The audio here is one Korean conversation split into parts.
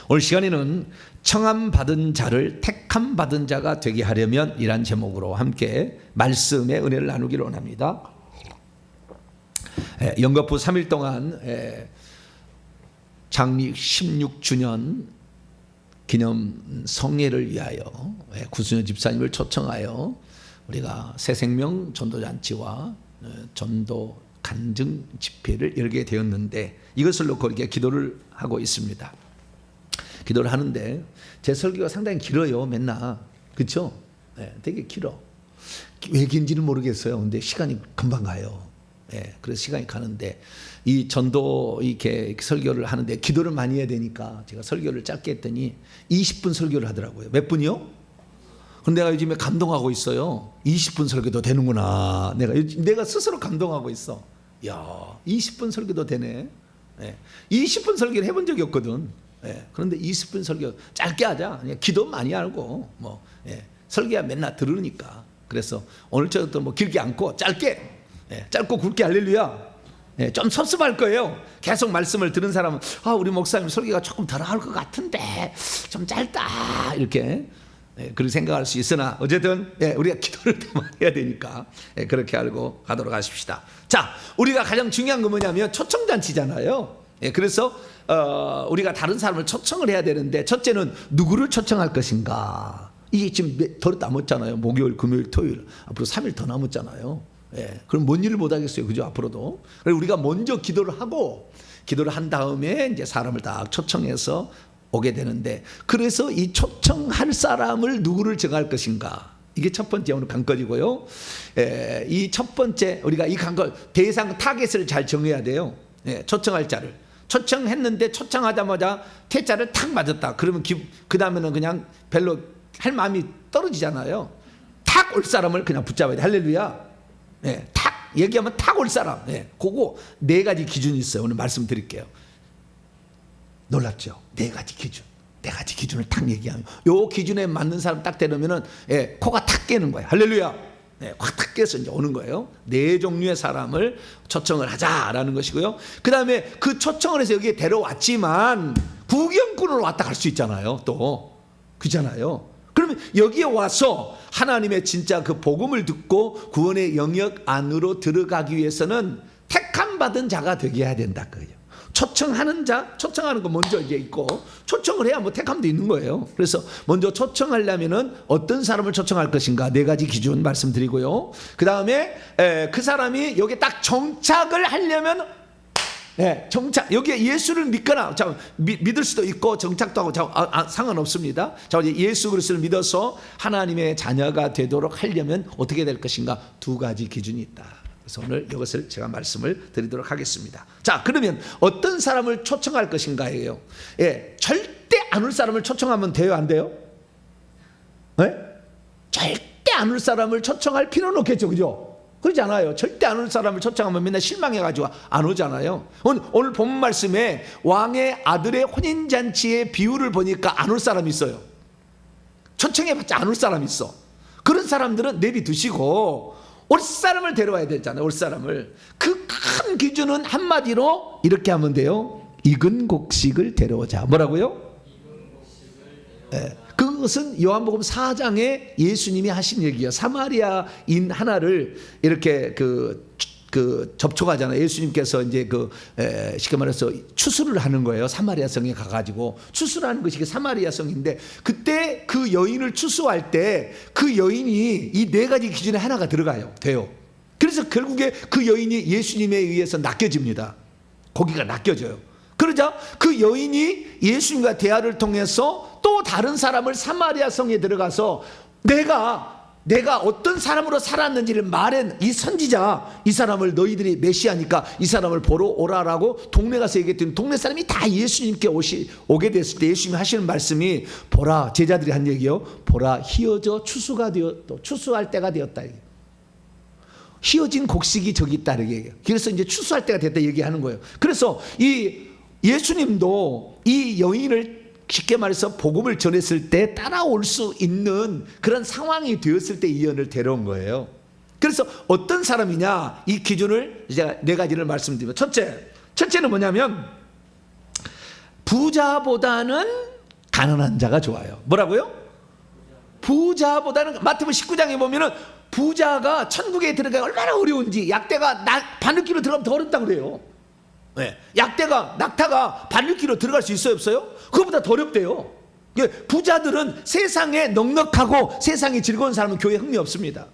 오늘 시간에는 청함 받은 자를 택함 받은 자가 되게 하려면 이란 제목으로 함께 말씀의 은혜를 나누기를 원합니다. 영거푸 3일 동안 장립 16주년 기념 성례를 위하여 구순여 집사님을 초청하여 우리가 새생명 전도잔치와 전도 간증 집회를 열게 되었는데 이것을 놓고 이렇게 기도를 하고 있습니다. 기도를 하는데 제 설교가 상당히 길어요. 맨날. 그렇죠? 되게 길어. 왜 긴지는 모르겠어요. 근데 시간이 금방 가요. 그래서 시간이 가는데 이 전도 이렇게 설교를 하는데 기도를 많이 해야 되니까 제가 설교를 짧게 했더니 20분 설교를 하더라고요. 몇 분이요? 근데 내가 요즘에 감동하고 있어요. 20분 설교도 되는구나. 내가 스스로 감동하고 있어. 야, 20분 설교도 되네. 20분 설교를 해본 적이 없거든. 그런데 20분 설교 짧게 하자. 기도 많이 하고 설교야 맨날 들으니까. 그래서 오늘처럼 뭐 길게 않고 짧게, 짧고 굵게 할렐루야. 좀 섭섭할 거예요. 계속 말씀을 들은 사람은 우리 목사님 설교가 조금 덜 할 것 같은데 좀 짧다 이렇게 그렇게 생각할 수 있으나 어쨌든 우리가 기도를 더 많이 해야 되니까 그렇게 알고 가도록 하십시다. 자, 우리가 가장 중요한 건 뭐냐면 초청잔치잖아요. 그래서 우리가 다른 사람을 초청을 해야 되는데 첫째는 누구를 초청할 것인가. 이게 지금 더 남았잖아요. 목요일, 금요일, 토요일 앞으로 3일 더 남았잖아요. 그럼 뭔 일을 못 하겠어요. 그죠? 앞으로도. 그래서 우리가 먼저 기도를 하고 기도를 한 다음에 이제 사람을 다 초청해서 오게 되는데 그래서 이 초청할 사람을 누구를 정할 것인가. 이게 첫 번째 오늘 관건이고요. 이 첫 번째 우리가 이 관건 대상 타겟을 잘 정해야 돼요. 초청할 자를. 초청했는데 초청하자마자 퇴짜를 탁 맞았다. 그러면 그 다음에는 그냥 별로 할 마음이 떨어지잖아요. 탁 올 사람을 그냥 붙잡아야 돼. 할렐루야. 탁 얘기하면 탁 올 사람. 그거 4가지 기준이 있어요. 오늘 말씀드릴게요. 놀랍죠? 4가지 기준. 4가지 기준을 탁 얘기하면 요 기준에 맞는 사람 딱 되려면은 코가 탁 깨는 거예요. 할렐루야. 확 탁 깨서 이제 오는 거예요. 4종류의 사람을 초청을 하자라는 것이고요. 그 다음에 그 초청을 해서 여기에 데려왔지만 구경꾼으로 왔다 갈 수 있잖아요. 또 그잖아요. 그러면 여기에 와서 하나님의 진짜 그 복음을 듣고 구원의 영역 안으로 들어가기 위해서는 택함 받은 자가 되게 해야 된다 그거예요. 초청하는 자, 초청하는 거 먼저 이제 있고 초청을 해야 뭐 택함도 있는 거예요. 그래서 먼저 초청하려면은 어떤 사람을 초청할 것인가 4가지 기준 말씀드리고요. 그 다음에 그 사람이 여기 딱 정착을 하려면 정착 여기에 예수를 믿거나 믿을 수도 있고 정착도 하고 상관없습니다. 자, 이제 예수 그리스도를 믿어서 하나님의 자녀가 되도록 하려면 어떻게 될 것인가 2가지 기준이 있다. 그래서 오늘 이것을 제가 말씀을 드리도록 하겠습니다. 자, 그러면 어떤 사람을 초청할 것인가예요. 절대 안 올 사람을 초청하면 돼요, 안 돼요? 절대 안 올 사람을 초청할 필요는 없겠죠, 그죠? 그러지 않아요. 절대 안 올 사람을 초청하면 맨날 실망해가지고 안 오잖아요. 오늘 본문 말씀에 왕의 아들의 혼인잔치의 비유를 보니까 안 올 사람이 있어요. 초청해봤자 안 올 사람이 있어. 그런 사람들은 내비두시고 올 사람을 데려와야 되잖아요. 올 사람을. 그 큰 기준은 한마디로 이렇게 하면 돼요. 익은 곡식을 데려오자. 뭐라고요? 그것은 요한복음 4장에 예수님이 하신 얘기예요. 사마리아인 하나를 이렇게 접촉하잖아요. 예수님께서 이제 쉽게 말해서 추수를 하는 거예요. 사마리아 성에 가가지고 추수를 하는 것이 사마리아 성인데 그때 그 여인을 추수할 때 그 여인이 이 4가지 기준에 하나가 돼요. 그래서 결국에 그 여인이 예수님에 의해서 낚여집니다. 고기가 낚여져요. 그러자 그 여인이 예수님과 대화를 통해서 또 다른 사람을 사마리아 성에 들어가서 내가 어떤 사람으로 살았는지를 말한 이 선지자, 이 사람을 너희들이 메시아니까 이 사람을 보러 오라라고 동네 가서 얘기했더니 동네 사람이 다 예수님께 오게 됐을 때 예수님이 하시는 말씀이 보라, 제자들이 한 얘기요. 보라, 휘어져 추수할 때가 되었다. 휘어진 곡식이 저기 있다 이렇게 얘기해요. 그래서 이제 추수할 때가 됐다 얘기하는 거예요. 그래서 이 예수님도 이 여인을 쉽게 말해서 복음을 전했을 때 따라올 수 있는 그런 상황이 되었을 때 이 여인을 데려온 거예요. 그래서 어떤 사람이냐 이 기준을 제가 4가지를 말씀드리면 첫째는 뭐냐면 부자보다는 가난한 자가 좋아요. 뭐라고요? 부자보다는. 마태복음 19장에 보면은 부자가 천국에 들어가기 얼마나 어려운지, 약대가 바늘기로 들어가면 더 어렵다고 그래요. 네. 약대가, 낙타가 바늘기로 들어갈 수 있어요, 없어요? 그거보다 더 어렵대요. 부자들은 세상에 넉넉하고 세상에 즐거운 사람은 교회에 흥미 없습니다.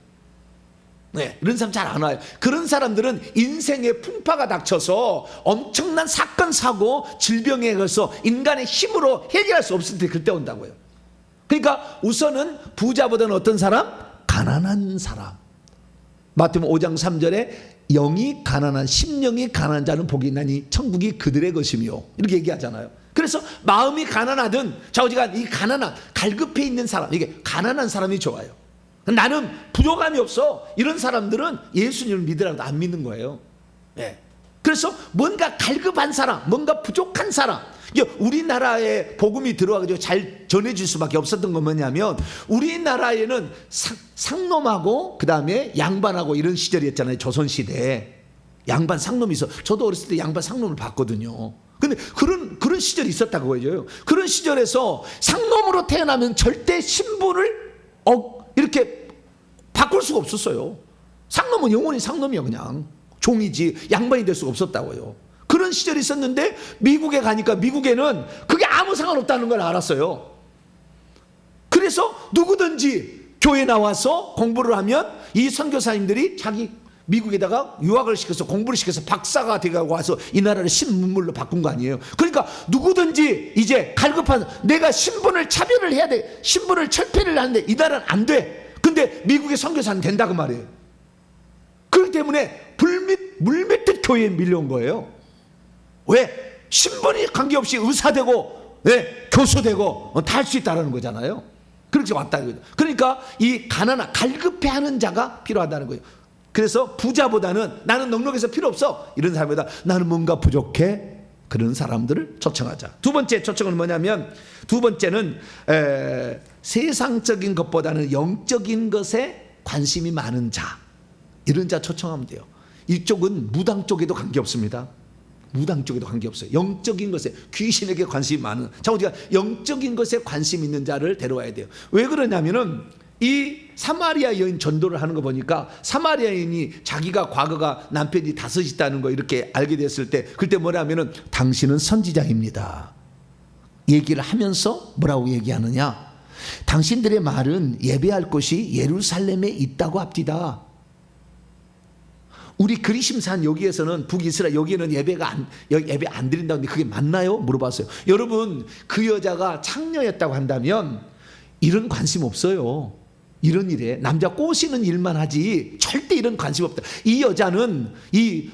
네, 이런 사람 잘 안 와요. 그런 사람들은 인생의 풍파가 닥쳐서 엄청난 사건, 사고, 질병에 걸려서 인간의 힘으로 해결할 수 없을 때 그때 온다고요. 그러니까 우선은 부자보다는 어떤 사람? 가난한 사람. 마태복음 5장 3절에 영이 가난한, 심령이 가난한 자는 복이 있나니 천국이 그들의 것이며, 이렇게 얘기하잖아요. 그래서 마음이 가난하든 좌우지간 이 가난한, 갈급해 있는 사람, 이게 가난한 사람이 좋아요. 나는 부족함이 없어, 이런 사람들은 예수님을 믿으라고 안 믿는 거예요. 네. 그래서 뭔가 갈급한 사람, 뭔가 부족한 사람, 우리나라에 복음이 들어와가지고 잘 전해질 수밖에 없었던 건 뭐냐면, 우리나라에는 상놈하고 그 다음에 양반하고 이런 시절이었잖아요. 조선시대에 양반 상놈이 있어. 저도 어렸을 때 양반 상놈을 봤거든요. 근데 그런 시절이 있었다고 보여요. 그런 시절에서 상놈으로 태어나면 절대 신분을 이렇게 바꿀 수가 없었어요. 상놈은 영원히 상놈이야. 그냥 종이지 양반이 될 수가 없었다고요. 그런 시절이 있었는데 미국에 가니까 미국에는 그게 아무 상관없다는 걸 알았어요. 그래서 누구든지 교회 나와서 공부를 하면 이 선교사님들이 자기 미국에다가 유학을 시켜서 공부를 시켜서 박사가 돼가고 와서 이 나라를 신문물로 바꾼 거 아니에요. 그러니까 누구든지 이제 갈급한, 내가 신분을 차별을 해야 돼, 신분을 철폐를 하는데 이 나라는 안 돼. 근데 미국의 선교사는 된다고 말이에요. 그렇기 때문에 물밀듯 교회에 밀려온 거예요. 왜? 신분이 관계없이 의사되고, 네, 교수되고 다 할 수 있다는 거잖아요. 그렇게 왔다. 그러니까 이 가난한, 갈급해하는 자가 필요하다는 거예요. 그래서 부자보다는 나는 넉넉해서 필요 없어, 이런 사람보다 나는 뭔가 부족해, 그런 사람들을 초청하자. 두 번째 초청은 뭐냐면, 두 번째는 세상적인 것보다는 영적인 것에 관심이 많은 자, 이런 자 초청하면 돼요. 이쪽은 무당 쪽에도 관계없습니다. 무당 쪽에도 관계없어요. 영적인 것에, 귀신에게 관심이 많은 자, 우리가 영적인 것에 관심 있는 자를 데려와야 돼요. 왜 그러냐면은 이 사마리아 여인 전도를 하는 거 보니까, 사마리아 여인이 자기가 과거가 남편이 5 있다는 거 이렇게 알게 됐을 때, 그때 뭐라면은 당신은 선지자입니다 얘기를 하면서 뭐라고 얘기하느냐, 당신들의 말은 예배할 곳이 예루살렘에 있다고 합디다. 우리 그리심산 여기에서는, 북이스라엘 여기에는 예배 안 드린다는데 그게 맞나요? 물어봤어요. 여러분, 그 여자가 창녀였다고 한다면 이런 관심 없어요. 이런 일에 남자 꼬시는 일만 하지 절대 이런 관심 없다. 이 여자는 이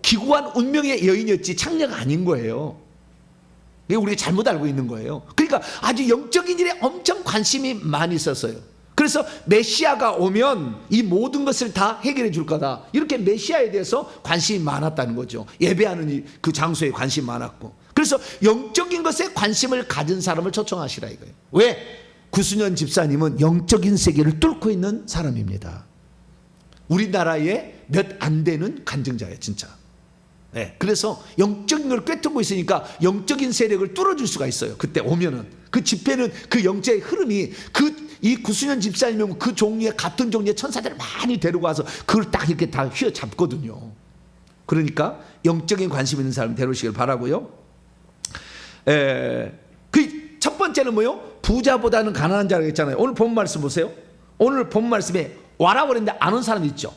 기구한 운명의 여인이었지 창녀가 아닌 거예요. 이게 우리가 잘못 알고 있는 거예요. 그러니까 아주 영적인 일에 엄청 관심이 많이 있었어요. 그래서 메시아가 오면 이 모든 것을 다 해결해 줄 거다, 이렇게 메시아에 대해서 관심이 많았다는 거죠. 예배하는 그 장소에 관심이 많았고. 그래서 영적인 것에 관심을 가진 사람을 초청하시라 이거예요. 왜? 구순현 집사님은 영적인 세계를 뚫고 있는 사람입니다. 우리나라에 몇 안 되는 간증자예요, 진짜. 네, 그래서 영적인 걸 꿰뚫고 있으니까 영적인 세력을 뚫어줄 수가 있어요. 그때 오면은 그 집회는, 그 영적의 흐름이, 이 구순현 집사님은 그 종류의, 같은 종류의 천사들을 많이 데리고 와서 그걸 딱 이렇게 다 휘어잡거든요. 그러니까 영적인 관심 있는 사람 데려오시길 바라고요. 그 첫 번째는 뭐요? 부자보다는 가난한 자라고 했잖아요. 오늘 본 말씀 보세요. 오늘 본 말씀에 와라고 그랬는데 안 온 사람이 있죠.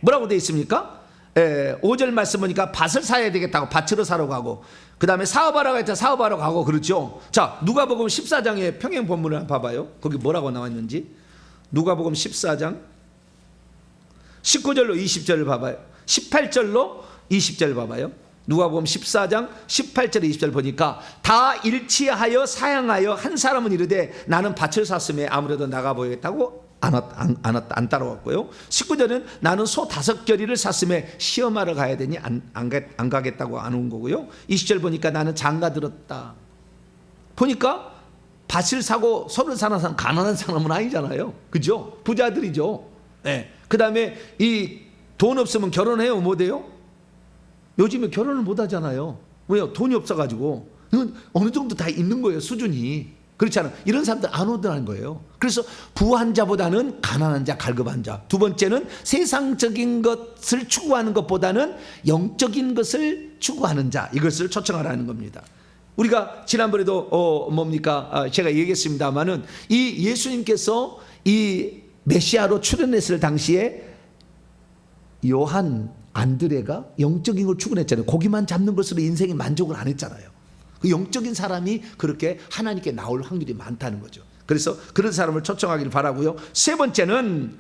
뭐라고 되어 있습니까? 5절 말씀 보니까 밭을 사야 되겠다고 밭으로 사러 가고, 그 다음에 사업하라고 했다 사업하러 가고, 그렇죠. 자, 누가복음 14장의 평행 본문을 한번 봐봐요. 거기 뭐라고 나와 있는지. 누가복음 14장 19절로 20절을 봐봐요. 18절로 20절 봐봐요. 누가복음 14장 18절 20절 보니까, 다 일치하여 사양하여 한 사람은 이르되 나는 밭을 샀음에 아무래도 나가보겠다고 안 따라왔고요. 19절은 나는 소 5겨리를 샀음에 시험하러 가야 되니 안 가겠다고 안 온 거고요. 20절 보니까 나는 장가 들었다. 보니까 밭을 사고 소를 사는 사람 가난한 사람은 아니잖아요. 그죠? 부자들이죠. 그 다음에 이 돈 없으면 결혼해요? 못해요? 요즘에 결혼을 못 하잖아요. 왜요? 돈이 없어가지고. 이건 어느 정도 다 있는 거예요, 수준이. 그렇지 않아요? 이런 사람들 안 오더라는 거예요. 그래서 부한 자보다는 가난한 자, 갈급한 자. 두 번째는 세상적인 것을 추구하는 것보다는 영적인 것을 추구하는 자, 이것을 초청하라는 겁니다. 우리가 지난번에도 제가 얘기했습니다마는 이 예수님께서 이 메시아로 출현했을 당시에 요한, 안드레가 영적인 걸 추구했잖아요. 고기만 잡는 것으로 인생에 만족을 안 했잖아요. 그 영적인 사람이 그렇게 하나님께 나올 확률이 많다는 거죠. 그래서 그런 사람을 초청하기를 바라고요. 세 번째는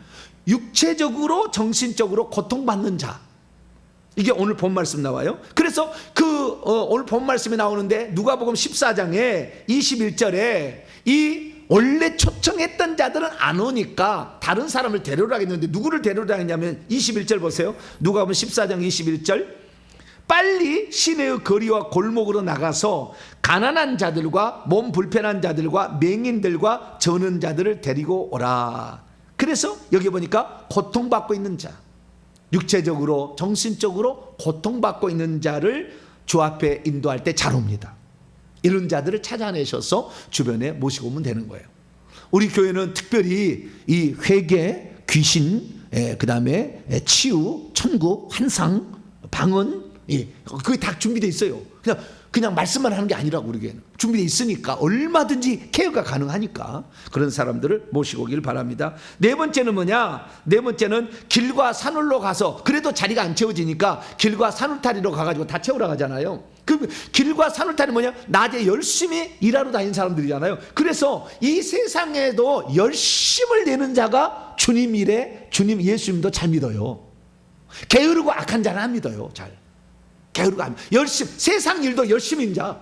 육체적으로 정신적으로 고통받는 자. 이게 오늘 본 말씀 나와요. 그래서 오늘 본 말씀이 나오는데 누가복음 14장에 21절에 이 원래 초청했던 자들은 안 오니까 다른 사람을 데려오라 했는데 누구를 데려오라 했냐면 21절 보세요. 누가복음 14장 21절. 빨리 시내의 거리와 골목으로 나가서 가난한 자들과 몸 불편한 자들과 맹인들과 저는 자들을 데리고 오라. 그래서 여기 보니까 고통받고 있는 자, 육체적으로 정신적으로 고통받고 있는 자를 주 앞에 인도할 때 잘 옵니다. 이런 자들을 찾아내셔서 주변에 모시고 오면 되는 거예요. 우리 교회는 특별히 이 회개, 귀신, 그 다음에 치유, 천국, 환상, 방언, 그게 다 준비되어 있어요. 그냥 말씀만 하는 게 아니라고. 우리 교회는 준비되어 있으니까 얼마든지 케어가 가능하니까 그런 사람들을 모시고 오길 바랍니다. 네 번째는 뭐냐? 네 번째는 길과 산울로 가서 그래도 자리가 안 채워지니까 길과 산울타리로 가가지고 다 채우러 가잖아요. 그 길과 산울타리 뭐냐? 낮에 열심히 일하러 다니는 사람들이잖아요. 그래서 이 세상에도 열심을 내는 자가 주님 일에 주님 예수님도 잘 믿어요. 게으르고 악한 자는 안 믿어요. 잘 게으르고 안 열심, 세상 일도 열심인 자.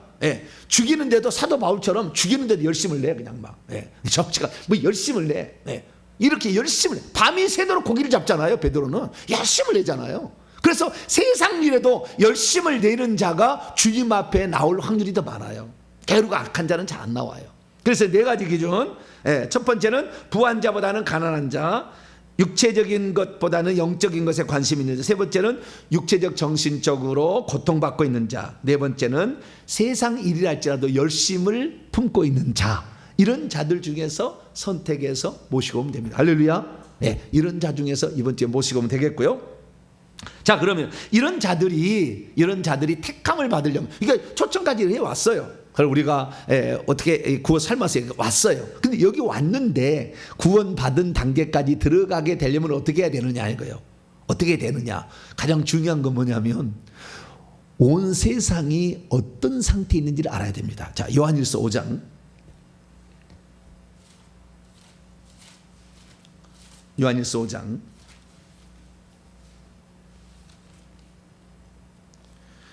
죽이는데도 사도 바울처럼 죽이는데도 열심을 내. 그냥 막 적지가 뭐 열심을 내. 이렇게 열심을 내. 밤이 새도록 고기를 잡잖아요. 베드로는 열심을 내잖아요. 그래서 세상 일에도 열심을 내는 자가 주님 앞에 나올 확률이 더 많아요. 게으르고 악한 자는 잘 안 나와요. 그래서 네 가지 기준. 첫 번째는 부한 자보다는 가난한 자, 육체적인 것보다는 영적인 것에 관심 있는 자. 세 번째는 육체적 정신적으로 고통받고 있는 자. 네 번째는 세상 일이랄지라도 열심을 품고 있는 자. 이런 자들 중에서 선택해서 모시고 오면 됩니다. 할렐루야. 이런 자 중에서 이번 주에 모시고 오면 되겠고요. 자, 그러면 이런 자들이 택함을 받으려면, 그러니까 초청까지 해왔어요. 그걸 우리가 어떻게 구워 삶아서 왔어요. 근데 여기 왔는데 구원받은 단계까지 들어가게 되려면 어떻게 해야 되느냐 이거예요. 어떻게 되느냐. 가장 중요한 건 뭐냐면 온 세상이 어떤 상태에 있는지를 알아야 됩니다. 자, 요한일서 5장. 요한일서 5장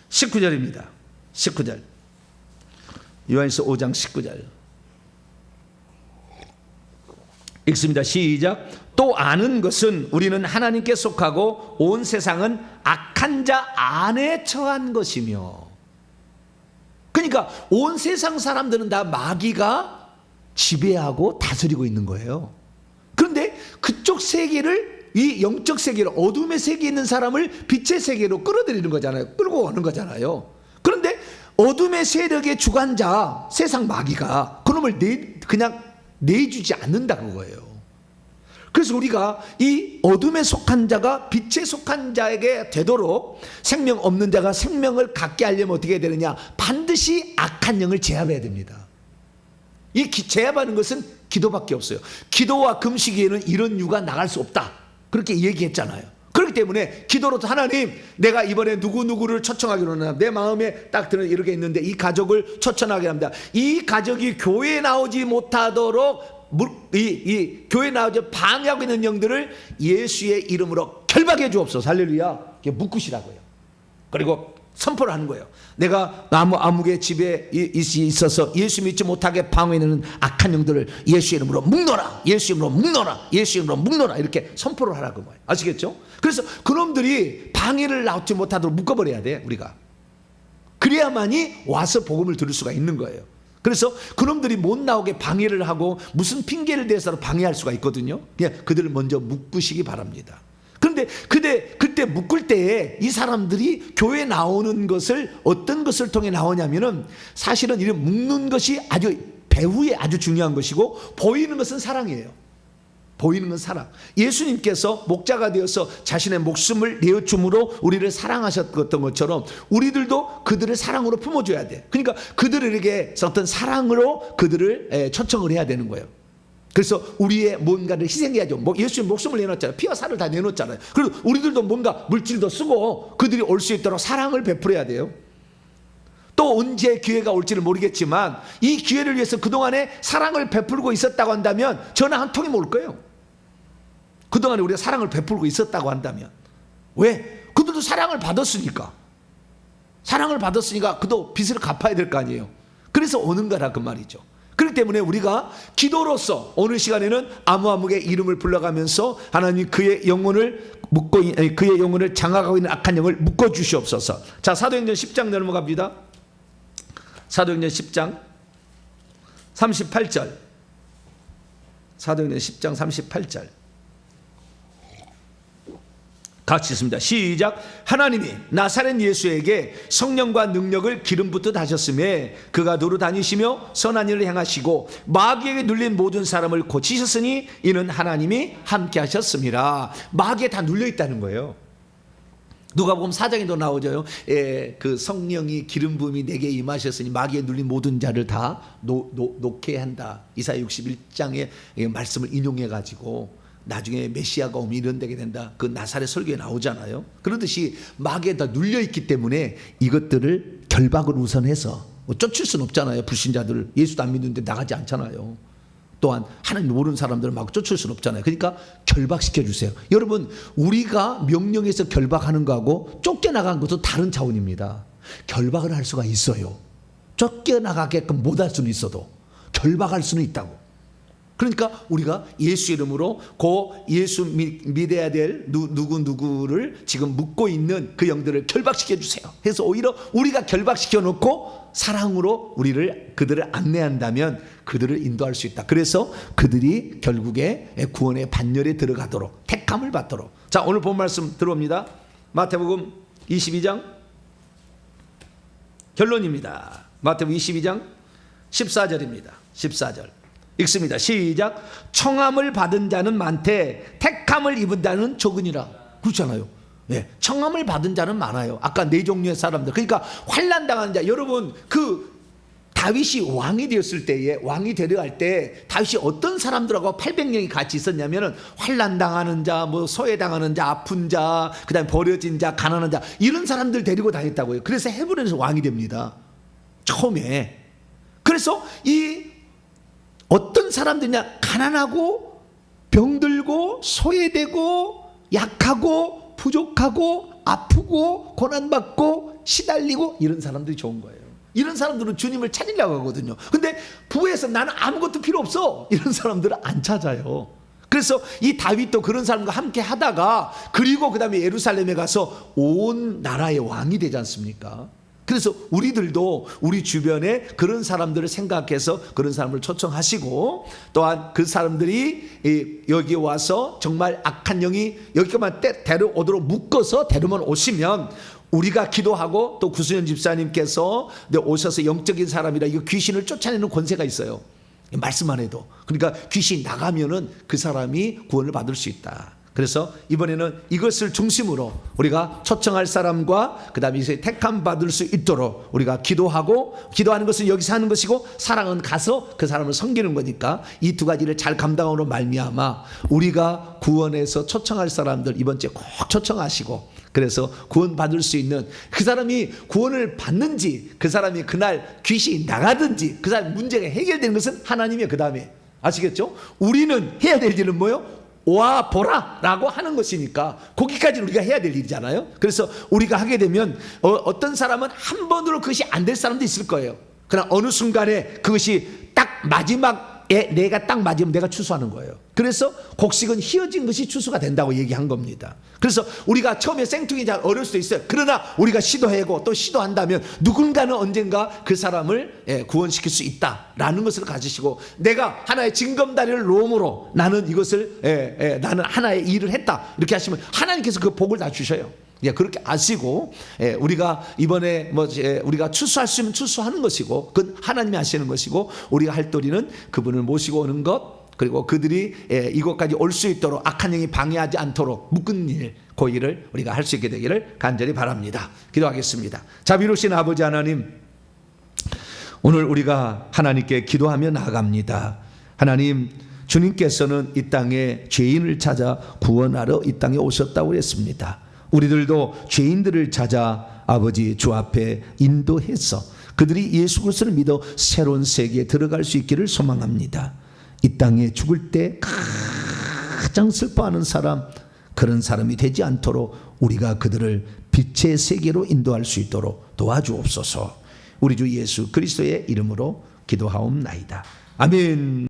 19절입니다. 19절. 요한일서 5장 19절 읽습니다. 시작. 또 아는 것은 우리는 하나님께 속하고 온 세상은 악한 자 안에 처한 것이며. 그러니까 온 세상 사람들은 다 마귀가 지배하고 다스리고 있는 거예요. 그런데 그쪽 세계를, 이 영적 세계를, 어둠의 세계에 있는 사람을 빛의 세계로 끌어들이는 거잖아요. 끌고 오는 거잖아요. 그런데 어둠의 세력의 주관자 세상 마귀가 그놈을 그냥 내주지 않는다 그거예요. 그래서 우리가 이 어둠에 속한 자가 빛에 속한 자에게 되도록 생명 없는 자가 생명을 갖게 하려면 어떻게 해야 되느냐? 반드시 악한 영을 제압해야 됩니다. 이 제압하는 것은 기도밖에 없어요. 기도와 금식에는 이런 유가 나갈 수 없다. 그렇게 얘기했잖아요. 그렇기 때문에 기도로도 하나님, 내가 이번에 누구누구를 초청하기로 합니다. 내 마음에 딱 드는 이렇게 있는데 이 가족을 초청하게 합니다. 이 가족이 교회에 나오지 못하도록 이 교회에 나오지 방해하고 있는 영들을 예수의 이름으로 결박해 주옵소서. 할렐루야. 이게 묶으시라고요. 그리고 선포를 하는 거예요. 내가 아무개 집에 있어서 예수 믿지 못하게 방해하는 악한 영들을 예수의 이름으로 묶노라. 예수의 이름으로 묶노라. 예수의 이름으로 묶노라. 이렇게 선포를 하라고 말이에요. 아시겠죠? 그래서 그놈들이 방해를 나오지 못하도록 묶어버려야 돼. 우리가. 그래야만이 와서 복음을 들을 수가 있는 거예요. 그래서 그놈들이 못 나오게 방해를 하고 무슨 핑계를 대서 방해할 수가 있거든요. 그냥 그들을 먼저 묶으시기 바랍니다. 그런데 그런데 그때 묶을 때에 이 사람들이 교회 나오는 것을 어떤 것을 통해 나오냐면은 사실은 이런 묶는 것이 아주 배후에 아주 중요한 것이고, 보이는 것은 사랑이에요. 보이는 건 사랑. 예수님께서 목자가 되어서 자신의 목숨을 내어줌으로 우리를 사랑하셨던 것처럼 우리들도 그들을 사랑으로 품어줘야 돼. 그러니까 그들에게 어떤 사랑으로 그들을 초청을 해야 되는 거예요. 그래서 우리의 뭔가를 희생해야죠. 예수님 목숨을 내놓았잖아요. 피와 살을 다 내놓았잖아요. 그리고 우리들도 뭔가 물질도 쓰고 그들이 올 수 있도록 사랑을 베풀어야 돼요. 또 언제 기회가 올지는 모르겠지만 이 기회를 위해서 그동안에 사랑을 베풀고 있었다고 한다면 전화 한 통이 올 거예요. 그동안에 우리가 사랑을 베풀고 있었다고 한다면. 왜? 그들도 사랑을 받았으니까. 사랑을 받았으니까 그도 빚을 갚아야 될 거 아니에요. 그래서 오는 거라 그 말이죠. 그렇기 때문에 우리가 기도로서 오늘 시간에는 아무아무의 이름을 불러가면서 하나님 그의 영혼을 장악하고 있는 악한 영을 묶어 주시옵소서. 자, 사도행전 10장 넘어갑니다. 사도행전 10장 38절. 사도행전 10장 38절. 같이 있습니다. 시작. 하나님이 나사렛 예수에게 성령과 능력을 기름 붓듯 하셨음에 그가 도로 다니시며 선한 일을 행하시고 마귀에게 눌린 모든 사람을 고치셨으니 이는 하나님이 함께 하셨습니다. 마귀에 다 눌려 있다는 거예요. 누가복음 4장에도 나오죠. 그 성령이 기름 부음이 내게 임하셨으니 마귀에 눌린 모든 자를 다 놓게 한다. 이사야 61장의 말씀을 인용해 가지고 나중에 메시아가 오면 이런 되게 된다. 그 나사렛 설교에 나오잖아요. 그러듯이 마귀에 다 눌려 있기 때문에 이것들을 결박을 우선해서 쫓을 수는 없잖아요. 불신자들 예수도 안 믿는데 나가지 않잖아요. 또한 하나님 모르는 사람들을 막 쫓을 수는 없잖아요. 그러니까 결박시켜 주세요. 여러분, 우리가 명령에서 결박하는 거하고 쫓겨나간 것도 다른 차원입니다. 결박을 할 수가 있어요. 쫓겨나가게끔 못할 수는 있어도 결박할 수는 있다고. 그러니까 우리가 예수 이름으로 예수 믿어야 될 누구를 지금 묶고 있는 그 영들을 결박시켜 주세요. 그래서 오히려 우리가 결박시켜 놓고 사랑으로 그들을 안내한다면 그들을 인도할 수 있다. 그래서 그들이 결국에 구원의 반열에 들어가도록 택함을 받도록. 자, 오늘 본 말씀 들어옵니다. 마태복음 22장 결론입니다. 마태복음 22장 14절입니다. 14절 읽습니다. 시작. 청함을 받은 자는 많되 택함을 입은 자는 적으니라. 그렇잖아요. 네, 청함을 받은 자는 많아요. 아까 네 종류의 사람들. 그러니까 환난 당한 자. 여러분, 그 다윗이 왕이 되었을 때에, 왕이 데려갈 때 다윗이 어떤 사람들하고 800명이 같이 있었냐면은 환난 당하는 자, 소외 당하는 자, 아픈 자, 그다음에 버려진 자, 가난한 자, 이런 사람들 데리고 다녔다고요. 그래서 헤브론에서 왕이 됩니다. 처음에. 그래서 어떤 사람들이냐, 가난하고 병들고 소외되고 약하고 부족하고 아프고 고난받고 시달리고 이런 사람들이 좋은 거예요. 이런 사람들은 주님을 찾으려고 하거든요. 근데 부에서 나는 아무것도 필요 없어, 이런 사람들은 안 찾아요. 그래서 이 다윗도 그런 사람과 함께 하다가, 그리고 그 다음에 예루살렘에 가서 온 나라의 왕이 되지 않습니까? 그래서 우리들도 우리 주변에 그런 사람들을 생각해서 그런 사람을 초청하시고, 또한 그 사람들이 여기 와서 정말 악한 영이 여기까지만 데려오도록 묶어서 데려만 오시면 우리가 기도하고, 또 구수연 집사님께서 오셔서 영적인 사람이라 이거 귀신을 쫓아내는 권세가 있어요. 말씀만 해도. 그러니까 귀신 나가면은 그 사람이 구원을 받을 수 있다. 그래서 이번에는 이것을 중심으로 우리가 초청할 사람과 그 다음에 이제 택함 받을 수 있도록 우리가 기도하고, 기도하는 것은 여기서 하는 것이고 사랑은 가서 그 사람을 섬기는 거니까 이 두 가지를 잘 감당으로 말미암아 우리가 구원해서 초청할 사람들 이번 주에 꼭 초청하시고, 그래서 구원 받을 수 있는, 그 사람이 구원을 받는지 그 사람이 그날 귀신이 나가든지 그 사람 문제가 해결되는 것은 하나님이에요. 그 다음에 아시겠죠? 우리는 해야 될 일은 뭐예요? 와 보라 라고 하는 것이니까 거기까지는 우리가 해야 될 일이잖아요. 그래서 우리가 하게 되면 어떤 사람은 한 번으로 그것이 안 될 사람도 있을 거예요. 그러나 어느 순간에 그것이 딱 마지막에 내가 딱 맞으면 내가 추수하는 거예요. 그래서 곡식은 휘어진 것이 추수가 된다고 얘기한 겁니다. 그래서 우리가 처음에 생뚱이 잘 어려울 수도 있어요. 그러나 우리가 시도하고 또 시도한다면 누군가는 언젠가 그 사람을 구원시킬 수 있다라는 것을 가지시고, 내가 하나의 징검다리를 놓음으로 나는 이것을 나는 하나의 일을 했다 이렇게 하시면 하나님께서 그 복을 다 주셔요. 그렇게 아시고, 우리가 이번에 우리가 추수할 수 있으면 추수하는 것이고, 그건 하나님이 하시는 것이고, 우리가 할 도리는 그분을 모시고 오는 것, 그리고 그들이 이곳까지 올 수 있도록 악한 영이 방해하지 않도록 묶은 일, 그 일을 우리가 할 수 있게 되기를 간절히 바랍니다. 기도하겠습니다. 자비로우신 아버지 하나님, 오늘 우리가 하나님께 기도하며 나아갑니다. 하나님, 주님께서는 이 땅에 죄인을 찾아 구원하러 이 땅에 오셨다고 했습니다. 우리들도 죄인들을 찾아 아버지 주 앞에 인도해서 그들이 예수 그리스도를 믿어 새로운 세계에 들어갈 수 있기를 소망합니다. 이 땅에 죽을 때 가장 슬퍼하는 사람, 그런 사람이 되지 않도록 우리가 그들을 빛의 세계로 인도할 수 있도록 도와주옵소서. 우리 주 예수 그리스도의 이름으로 기도하옵나이다. 아멘.